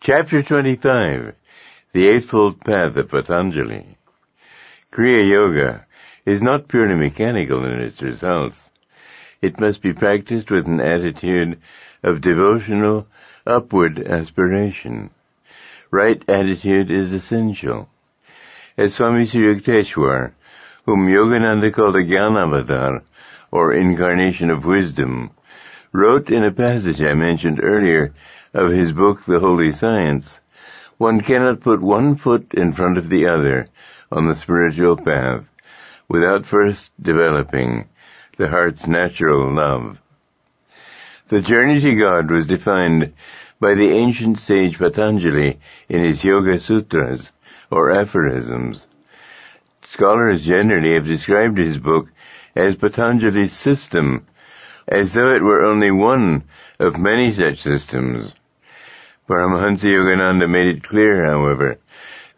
Chapter 25, The Eightfold Path of Patanjali. Kriya Yoga is not purely mechanical in its results. It must be practiced with an attitude of devotional, upward aspiration. Right attitude is essential. As Swami Kriyananda, whom Yogananda called a Jnana-avatar, or incarnation of wisdom, wrote in a passage I mentioned earlier of his book, The Holy Science, one cannot put one foot in front of the other on the spiritual path without first developing the heart's natural love. The journey to God was defined by the ancient sage Patanjali in his Yoga Sutras, or aphorisms. Scholars generally have described his book as Patanjali's system, as though it were only one of many such systems. Paramahansa Yogananda made it clear, however,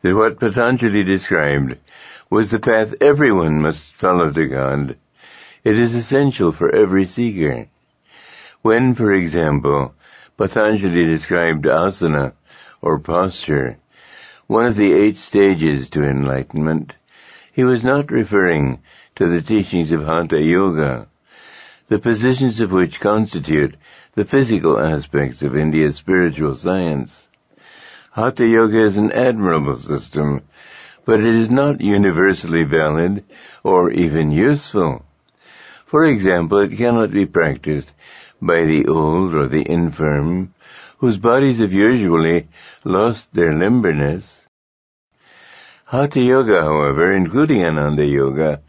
that what Patanjali described was the path everyone must follow to God. It is essential for every seeker. When, for example, Patanjali described asana, or posture, one of the 8 stages to enlightenment, he was not referring to the teachings of Hatha Yoga, the positions of which constitute the physical aspects of India's spiritual science. Hatha Yoga is an admirable system, but it is not universally valid or even useful. For example, it cannot be practiced by the old or the infirm, whose bodies have usually lost their limberness. Hatha Yoga, however, including Ananda Yoga,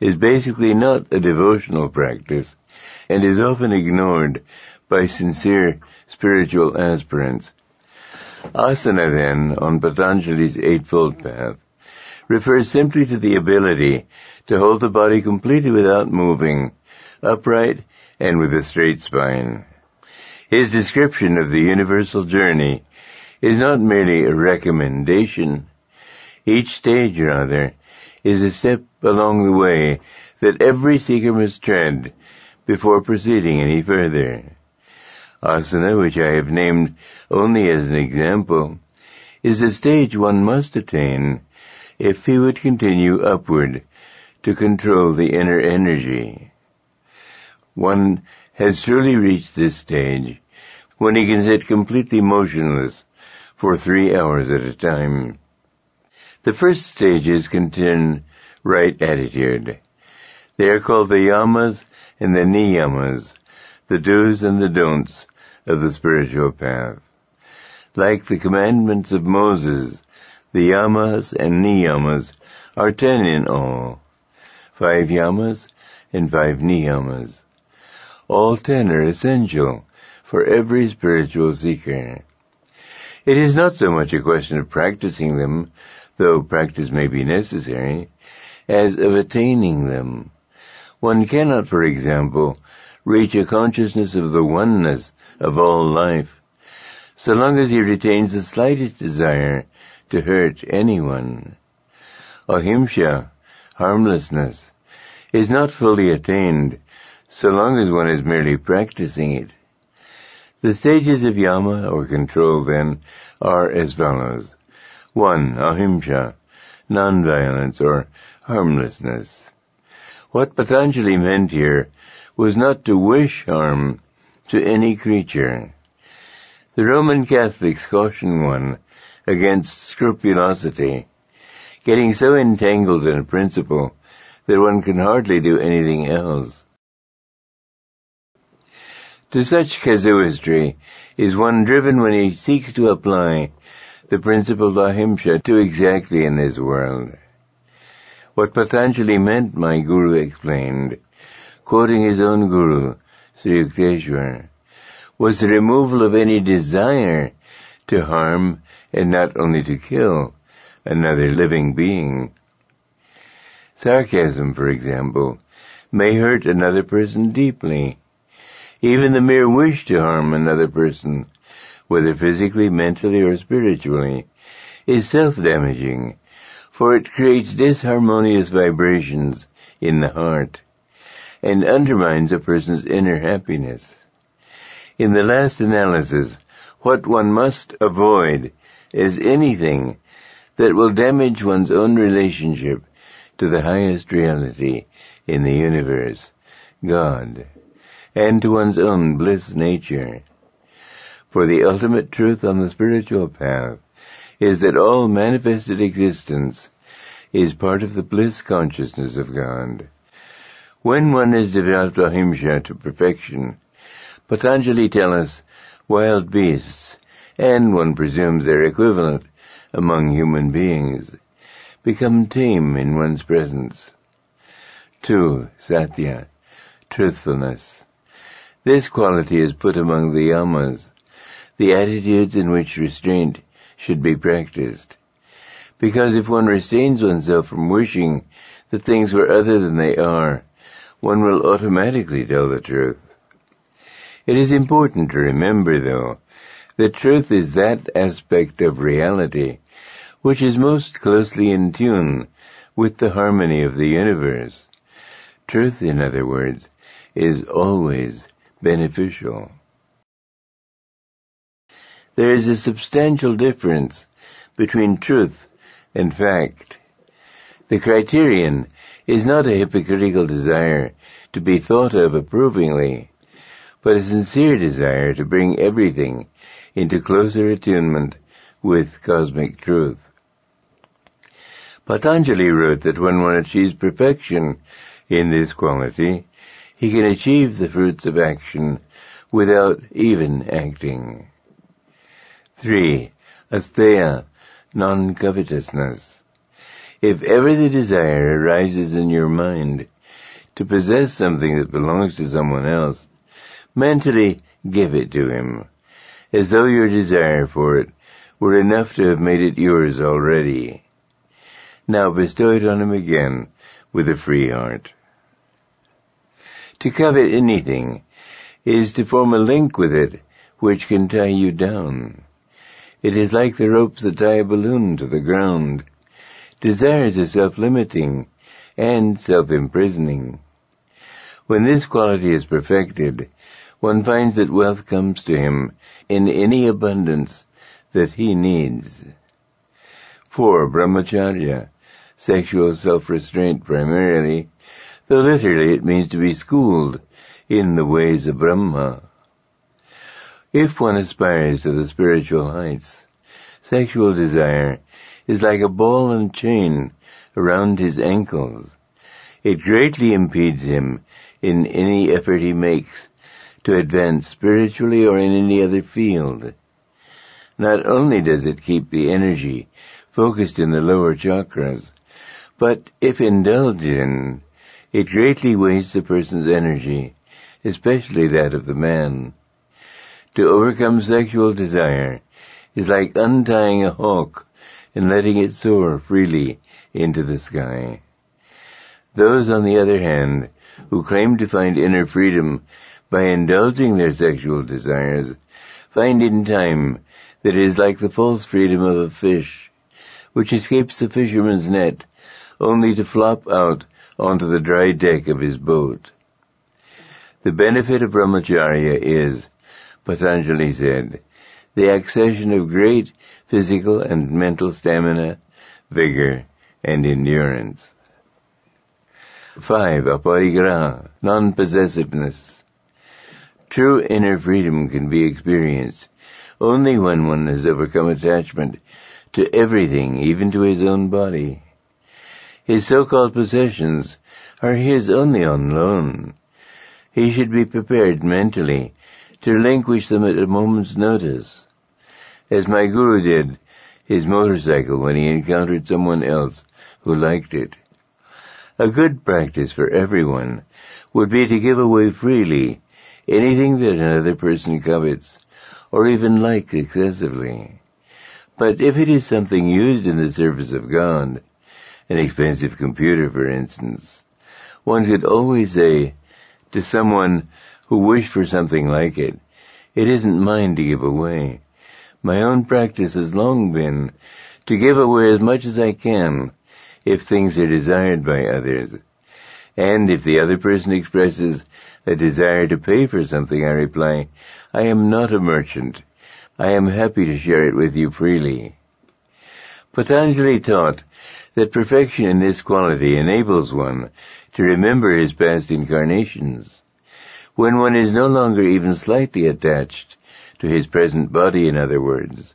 is basically not a devotional practice and is often ignored by sincere spiritual aspirants. Asana, then, on Patanjali's Eightfold Path, refers simply to the ability to hold the body completely without moving, upright and with a straight spine. His description of the universal journey is not merely a recommendation. Each stage, rather, is a step along the way that every seeker must tread before proceeding any further. Asana, which I have named only as an example, is a stage one must attain if he would continue upward to control the inner energy. One has truly reached this stage when he can sit completely motionless for 3 hours at a time. The first stages concern right attitude. They are called the yamas and the niyamas, the do's and the don'ts of the spiritual path. Like the commandments of Moses, the yamas and niyamas are 10 in all, 5 yamas and 5 niyamas. All 10 are essential for every spiritual seeker. It is not so much a question of practicing them, though practice may be necessary, as of attaining them. One cannot, for example, reach a consciousness of the oneness of all life, so long as he retains the slightest desire to hurt anyone. Ahimsa, harmlessness, is not fully attained so long as one is merely practicing it. The stages of yama, or control, then, are as follows. 1. Ahimsa, non-violence, or harmlessness. What Patanjali meant here was not to wish harm to any creature. The Roman Catholics caution one against scrupulosity, getting so entangled in a principle that one can hardly do anything else. To such casuistry is one driven when he seeks to apply the principle of ahimsa too exactly in this world. What Patanjali meant, my Guru explained, quoting his own Guru, Sri Yukteswar, was the removal of any desire to harm and not only to kill another living being. Sarcasm, for example, may hurt another person deeply. Even the mere wish to harm another person, whether physically, mentally, or spiritually, is self-damaging, for it creates disharmonious vibrations in the heart and undermines a person's inner happiness. In the last analysis, What one must avoid is anything that will damage one's own relationship to the highest reality in the universe, God, and to one's own bliss nature. For the ultimate truth on the spiritual path is that all manifested existence is part of the bliss consciousness of God. When one has developed ahimsa to perfection, Patanjali tells us wild beasts, and one presumes their equivalent among human beings, become tame in one's presence. 2. Satya, truthfulness. This quality is put among the yamas, the attitudes in which restraint should be practiced. Because if one restrains oneself from wishing that things were other than they are, one will automatically tell the truth. It is important to remember, though, that truth is that aspect of reality which is most closely in tune with the harmony of the universe. Truth, in other words, is always beneficial. There is a substantial difference between truth and fact. The criterion is not a hypocritical desire to be thought of approvingly, but a sincere desire to bring everything into closer attunement with cosmic truth. Patanjali wrote that when one achieves perfection in this quality, he can achieve the fruits of action without even acting. 3. Asteya, non-covetousness. If ever the desire arises in your mind to possess something that belongs to someone else, mentally give it to him, as though your desire for it were enough to have made it yours already. Now bestow it on him again with a free heart. To covet anything is to form a link with it which can tie you down. It is like the ropes that tie a balloon to the ground. Desires are self-limiting and self-imprisoning. When this quality is perfected, one finds that wealth comes to him in any abundance that he needs. 4. Brahmacharya, sexual self-restraint primarily, though literally it means to be schooled in the ways of Brahma. If one aspires to the spiritual heights, sexual desire is like a ball and chain around his ankles. It greatly impedes him in any effort he makes to advance spiritually or in any other field. Not only does it keep the energy focused in the lower chakras, but if indulged in, it greatly wastes a person's energy, especially that of the man. To overcome sexual desire is like untying a hawk and letting it soar freely into the sky. Those, on the other hand, who claim to find inner freedom by indulging their sexual desires, find in time that it is like the false freedom of a fish, which escapes the fisherman's net only to flop out onto the dry deck of his boat. The benefit of brahmacharya is, Patanjali said, the accession of great physical and mental stamina, vigor, and endurance. 5. Aparigraha, non-possessiveness. True inner freedom can be experienced only when one has overcome attachment to everything, even to his own body. His so-called possessions are his only on loan. He should be prepared mentally to relinquish them at a moment's notice, as my guru did his motorcycle when he encountered someone else who liked it. A good practice for everyone would be to give away freely anything that another person covets, or even likes excessively. But if it is something used in the service of God, an expensive computer for instance, one could always say to someone who wished for something like it, "It isn't mine to give away. My own practice has long been to give away as much as I can if things are desired by others. And if the other person expresses a desire to pay for something, I reply, I am not a merchant, I am happy to share it with you freely. Patanjali taught that perfection in this quality enables one to remember his past incarnations. When one is no longer even slightly attached to his present body, in other words,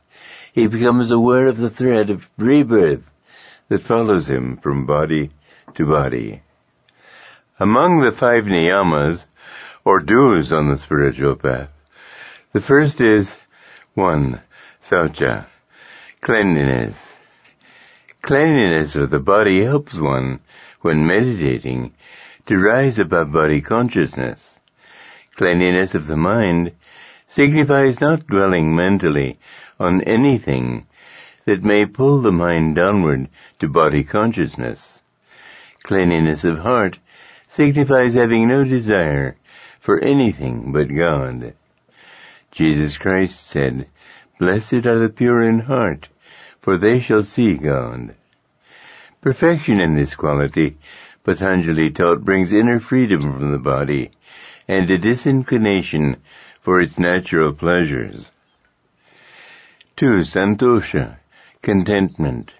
he becomes aware of the thread of rebirth that follows him from body to body. Among the 5 niyamas, or do's on the spiritual path, the first is 1. Saucha, cleanliness. Cleanliness of the body helps one, when meditating, to rise above body consciousness. Cleanliness of the mind signifies not dwelling mentally on anything that may pull the mind downward to body consciousness. Cleanliness of heart signifies having no desire for anything but God. Jesus Christ said, "Blessed are the pure in heart, for they shall see God." Perfection in this quality, Patanjali taught, brings inner freedom from the body and a disinclination for its natural pleasures. 2. Santosha, contentment.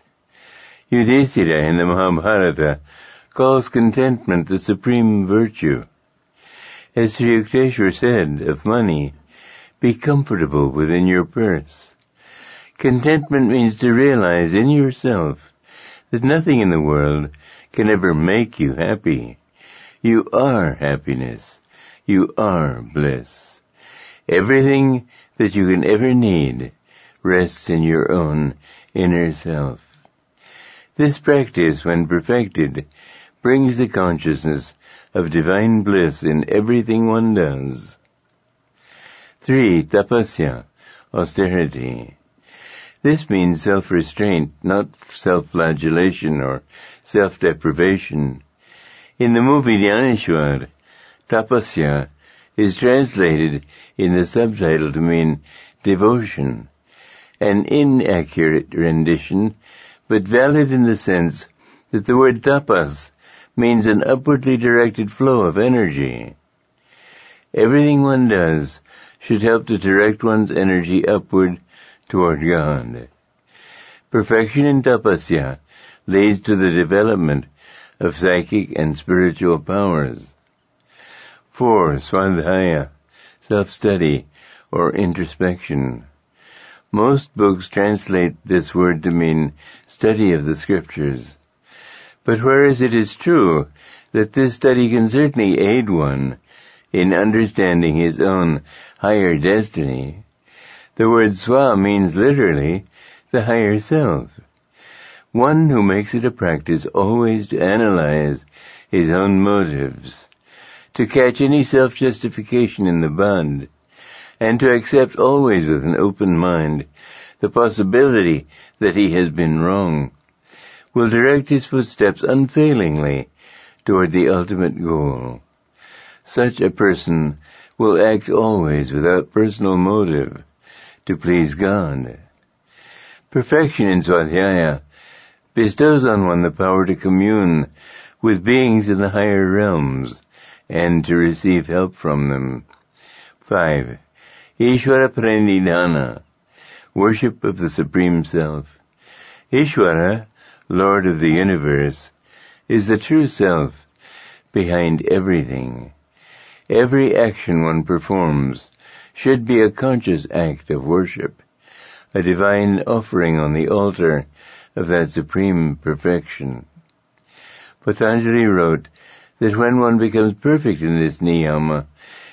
Yudhishthira in the Mahabharata calls contentment the supreme virtue. As Sri Yukteswar said of money, be comfortable within your purse. Contentment means to realize in yourself that nothing in the world can ever make you happy. You are happiness. You are bliss. Everything that you can ever need rests in your own inner self. This practice, when perfected, brings the consciousness of divine bliss in everything one does. 3. Tapasya Austerity. This means self-restraint, not self-flagellation or self-deprivation. In the movie Dhyana, Tapasya is translated in the subtitle to mean devotion, an inaccurate rendition, but valid in the sense that the word tapas means an upwardly directed flow of energy. Everything one does should help to direct one's energy upward toward God. Perfection in tapasya leads to the development of psychic and spiritual powers. 4. Swadhyaya, self-study or introspection. Most books translate this word to mean study of the scriptures. But whereas it is true that this study can certainly aid one in understanding his own higher destiny, the word swa means literally the higher self. One who makes it a practice always to analyze his own motives, to catch any self-justification in the bud, and to accept always with an open mind the possibility that he has been wrong, will direct his footsteps unfailingly toward the ultimate goal. Such a person will act always without personal motive to please God. Perfection in Swadhyaya bestows on one the power to commune with beings in the higher realms and to receive help from them. 5. Ishvara Pranidhana, worship of the Supreme Self. Ishvara, Lord of the universe, is the true self behind everything. Every action one performs should be a conscious act of worship, a divine offering on the altar of that supreme perfection. Patanjali wrote that when one becomes perfect in this niyama,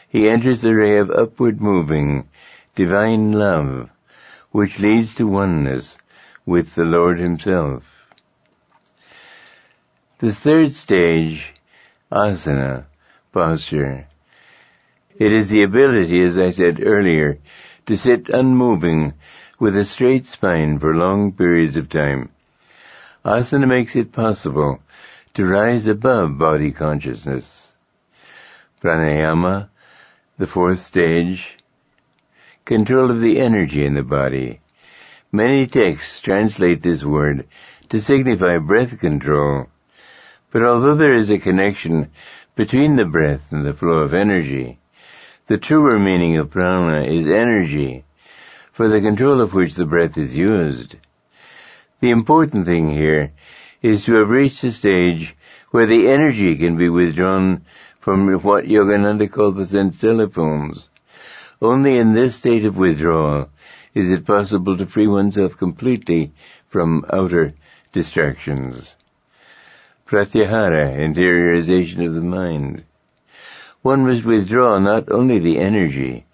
he enters the ray of upward moving, divine love, which leads to oneness with the Lord himself. The third stage, asana, posture. It is the ability, as I said earlier, to sit unmoving with a straight spine for long periods of time. Asana makes it possible to rise above body consciousness. Pranayama, the fourth stage, control of the energy in the body. Many texts translate this word to signify breath control, but although there is a connection between the breath and the flow of energy, the truer meaning of prana is energy, for the control of which the breath is used. The important thing here is to have reached a stage where the energy can be withdrawn from what Yogananda called the sense telephones. Only in this state of withdrawal is it possible to free oneself completely from outer distractions. Pratyahara, interiorization of the mind. One must withdraw not only the energy,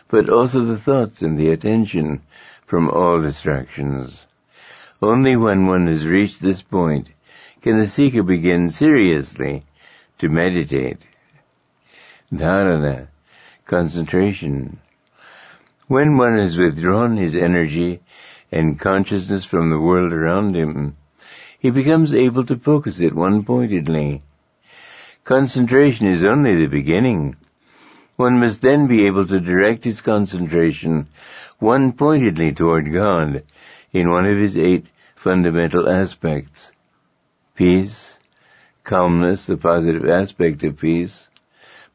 but also the thoughts and the attention from all distractions. Only when one has reached this point can the seeker begin seriously to meditate. Dharana, concentration. When one has withdrawn his energy and consciousness from the world around him, he becomes able to focus it one-pointedly. Concentration is only the beginning. One must then be able to direct his concentration one-pointedly toward God in one of his 8 fundamental aspects. Peace, calmness, the positive aspect of peace,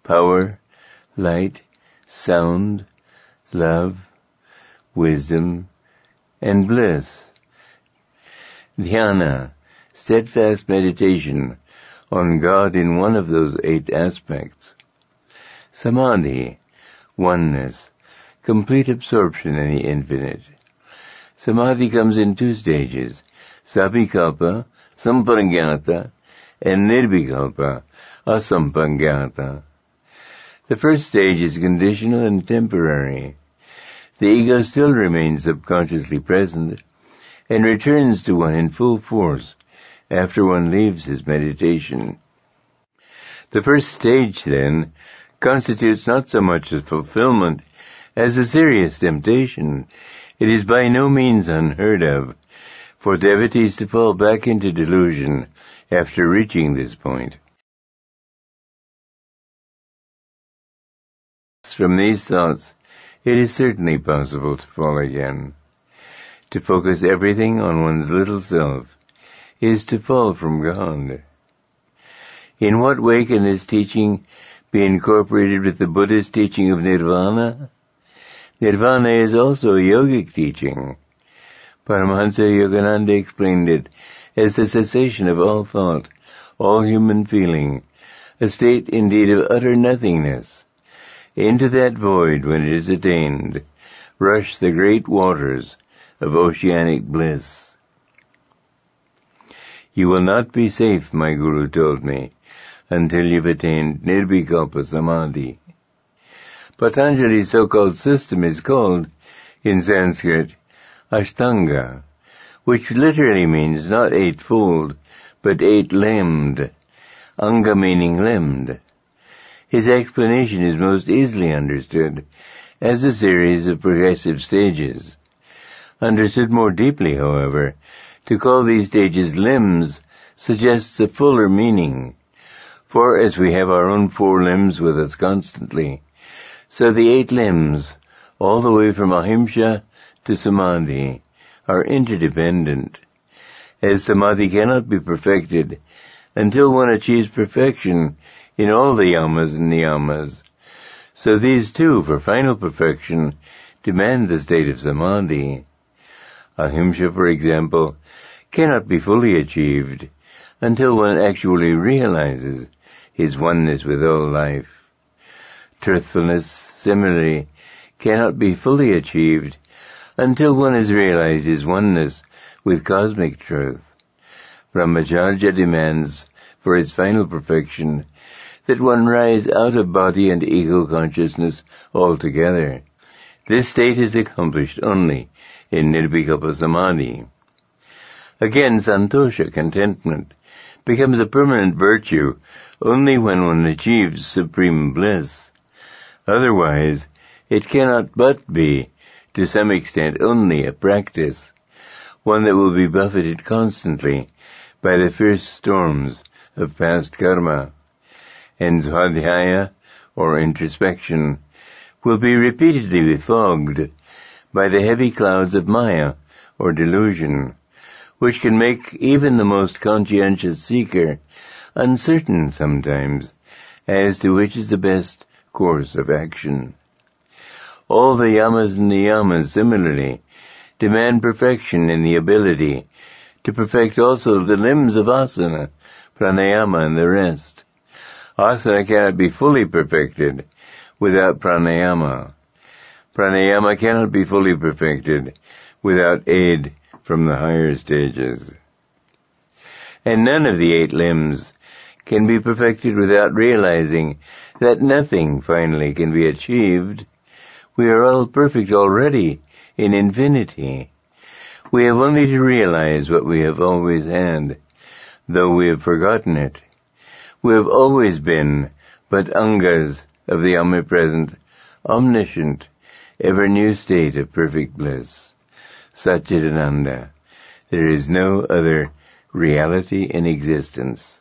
power, light, sound, love, wisdom, and bliss. Dhyana, steadfast meditation on God in one of those 8 aspects. Samadhi, oneness, complete absorption in the infinite. Samadhi comes in 2 stages, savikalpa, sampangyata, and nirvikalpa, asampangyata. The first stage is conditional and temporary. The ego still remains subconsciously present and returns to one in full force after one leaves his meditation. The first stage, then, constitutes not so much a fulfillment as a serious temptation. It is by no means unheard of for devotees to fall back into delusion after reaching this point. From these thoughts, it is certainly possible to fall again. To focus everything on one's little self is to fall from God. In what way can this teaching be incorporated with the Buddhist teaching of nirvana? Nirvana is also a yogic teaching. Paramahansa Yogananda explained it as the cessation of all thought, all human feeling, a state indeed of utter nothingness. Into that void, when it is attained, rush the great waters of oceanic bliss. You will not be safe, my Guru told me, until you've attained nirvikalpa samadhi. Patanjali's so-called system is called, in Sanskrit, Ashtanga, which literally means not 8-fold, but 8-limbed, anga meaning limbed. His explanation is most easily understood as a series of progressive stages. Understood more deeply, however, to call these stages limbs suggests a fuller meaning. For as we have our own 4 limbs with us constantly, so the 8 limbs, all the way from ahimsa to samadhi, are interdependent. As samadhi cannot be perfected until one achieves perfection in all the yamas and niyamas, so these too, for final perfection, demand the state of samadhi. Ahimsa, for example, cannot be fully achieved until one actually realizes his oneness with all life. Truthfulness, similarly, cannot be fully achieved until one has realized his oneness with cosmic truth. Brahmacharya demands, for its final perfection, that one rise out of body and ego consciousness altogether. This state is accomplished only in nirvikalpa samadhi. Again, santosha, contentment, becomes a permanent virtue only when one achieves supreme bliss. Otherwise, it cannot but be, to some extent, only a practice, one that will be buffeted constantly by the fierce storms of past karma, and swadhyaya, or introspection, will be repeatedly befogged by the heavy clouds of maya, or delusion, which can make even the most conscientious seeker uncertain sometimes as to which is the best course of action. All the yamas and niyamas, similarly, demand perfection in the ability to perfect also the limbs of asana, pranayama, and the rest. Asana cannot be fully perfected without pranayama. Pranayama cannot be fully perfected without aid from the higher stages. And none of the 8 limbs can be perfected without realizing that nothing finally can be achieved. We are all perfect already in infinity. We have only to realize what we have always had, though we have forgotten it. We have always been but angas of the omnipresent, omniscient, ever-new state of perfect bliss. Satchidananda. There is no other reality in existence.